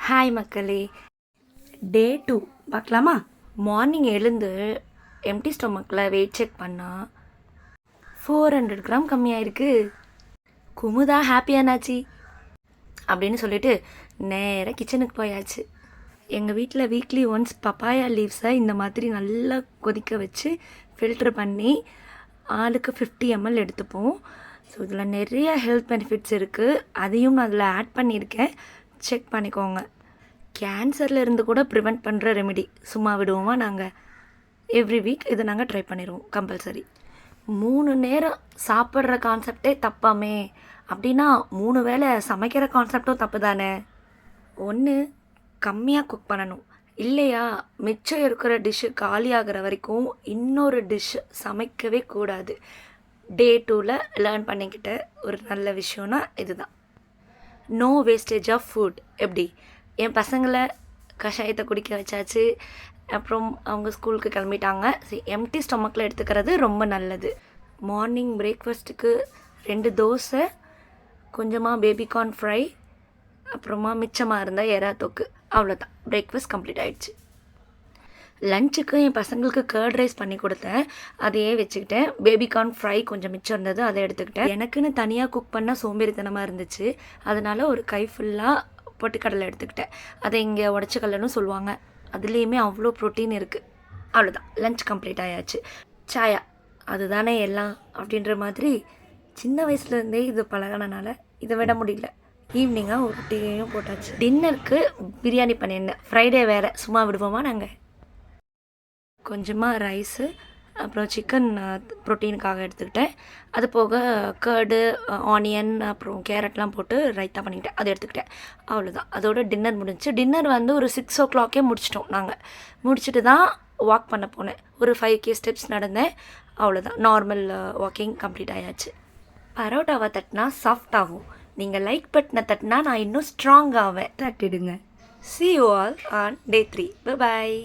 Hi மக்களே, டே 2 பார்க்கலாமா? Morning எழுந்து எம்டி ஸ்டொமக்கில் வெயிட் செக் பண்ணால் 400 கிராம் கம்மியாயிருக்கு. குமுதா ஹாப்பியானாச்சு அப்படின்னு சொல்லிட்டு நேராக கிச்சனுக்கு போயாச்சு. எங்கள் வீட்டில் வீக்லி ஒன்ஸ் பப்பாயா லீவ்ஸை இந்த மாதிரி நல்லா கொதிக்க வச்சு ஃபில்ட்ரு பண்ணி ஆளுக்கு 50 ml எடுத்துப்போம். ஸோ இதில் நிறைய ஹெல்த் பெனிஃபிட்ஸ் இருக்குது, அதையும் நான் அதில் ஆட் பண்ணியிருக்கேன், செக் பண்ணிக்கோங்க. கேன்சரில் இருந்து கூட ப்ரிவெண்ட் பண்ணுற ரெமெடி. சும்மா விடுவோமா நாங்கள்? எவ்ரி வீக் இதை நாங்கள் ட்ரை பண்ணிடுவோம் கம்பல்சரி. 3 நேரம் சாப்பிட்ற கான்செப்டே தப்பாமே அப்படின்னா 3 வேளை சமைக்கிற கான்செப்டும் தப்பு தானே. ஒன்று கம்மியாக குக் பண்ணணும், இல்லையா மிச்சம் இருக்கிற டிஷ்ஷு காலி ஆகிற வரைக்கும் இன்னொரு டிஷ்ஷு சமைக்கவே கூடாது. டே 2ல் லேர்ன் பண்ணிக்கிட்ட ஒரு நல்ல விஷயம்னா இதுதான். No wastage of food. எப்படி என் பசங்களை கஷாயத்தை குடிக்க வச்சாச்சு, அப்புறம் அவங்க ஸ்கூலுக்கு கிளம்பிட்டாங்க. சரி, எம்டி ஸ்டொமக்கில் எடுத்துக்கிறது ரொம்ப நல்லது. மார்னிங் பிரேக்ஃபாஸ்ட்டுக்கு 2 தோசை, கொஞ்சமாக பேபிகார்ன் ஃப்ரை, அப்புறமா மிச்சமாக இருந்தால் எறா தொக்கு, அவ்வளோதான். பிரேக்ஃபாஸ்ட் கம்ப்ளீட் ஆகிடுச்சு. லஞ்சுக்கு என் பசங்களுக்கு கர்ட் ரைஸ் பண்ணி கொடுத்தேன், அதையே வச்சுக்கிட்டேன். பேபிகார்ன் ஃப்ரை கொஞ்சம் மிச்சம் இருந்தது, அதை எடுத்துக்கிட்டேன். எனக்குன்னு தனியாக குக் பண்ணால் சோம்பேறித்தனமாக இருந்துச்சு, அதனால் ஒரு கை ஃபுல்லாக பொட்டுக்கடலை எடுத்துக்கிட்டேன். அதை இங்கே உடச்சிக்கடலைன்னு சொல்லுவாங்க, அதுலேயுமே அவ்வளோ ப்ரோட்டீன் இருக்குது. அவ்வளோதான், லஞ்ச் கம்ப்ளீட் ஆயாச்சு. சாயா அதுதானே எல்லாம் அப்படின்ற மாதிரி சின்ன வயசுலேருந்தே இது பழகினால இதை விட முடியல. ஈவினிங்காக ஒரு டீயும் போட்டாச்சு. டின்னருக்கு பிரியாணி பண்ணியிருந்தேன், ஃப்ரைடே வேறு, சும்மா விடுவோமா நாங்கள்? கொஞ்சமாக ரைஸு, அப்புறம் சிக்கன் ப்ரோட்டீனுக்காக எடுத்துக்கிட்டேன். அது போக கர்டு, ஆனியன், அப்புறம் கேரட்லாம் போட்டு ரைத்தா பண்ணிக்கிட்டேன், அதை எடுத்துக்கிட்டேன். அவ்வளோதான், அதோட டின்னர் முடிஞ்சிச்சு. டின்னர் வந்து ஒரு 6 o'clock முடிச்சிட்டோம். நாங்கள் முடிச்சுட்டு தான் வாக் பண்ண போனேன். ஒரு 5K ஸ்டெப்ஸ் நடந்தேன், அவ்வளோதான். நார்மல் வாக்கிங் கம்ப்ளீட் ஆயாச்சு. பரோட்டாவை தட்டினா சாஃப்ட் ஆகும், நீங்கள் லைக் பட்டனை தட்டினா நான் இன்னும் ஸ்ட்ராங் ஆவேன். தட்டிடுங்க. See you all on day 3. Bye bye.